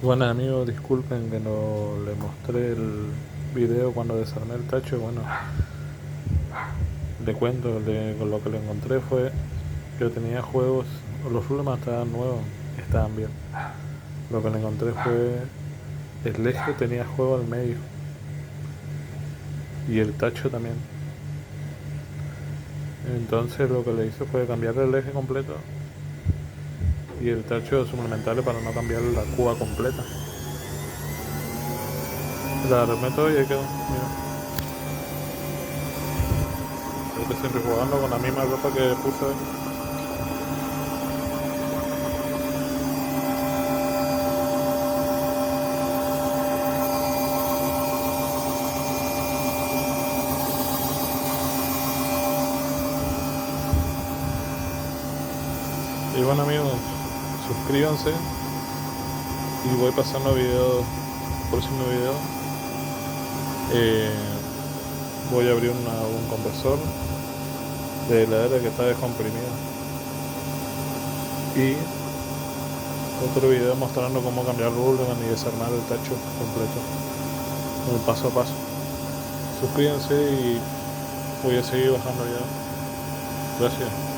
Bueno amigos, disculpen que no le mostré el video cuando desarmé el tacho. Bueno, le cuento, con lo que le encontré fue que tenía juegos, los problemas estaban nuevos, estaban bien. Lo que le encontré fue el eje tenía juego al medio y el tacho también. Entonces lo que le hice fue cambiar el eje completo y el tacho suplementarle para no cambiar la cuba completa. La armé todo y ahí quedó, mira. Estoy siempre jugando con la misma ropa que puse hoy. Y bueno amigos, suscríbanse y voy pasando videos, próximo video. Eh, Voy a abrir un compresor de heladera que está descomprimido. Y otro video mostrando cómo cambiar Rulleman y desarmar el tacho completo, el paso a paso. Suscríbanse y voy a seguir bajando ya. Gracias.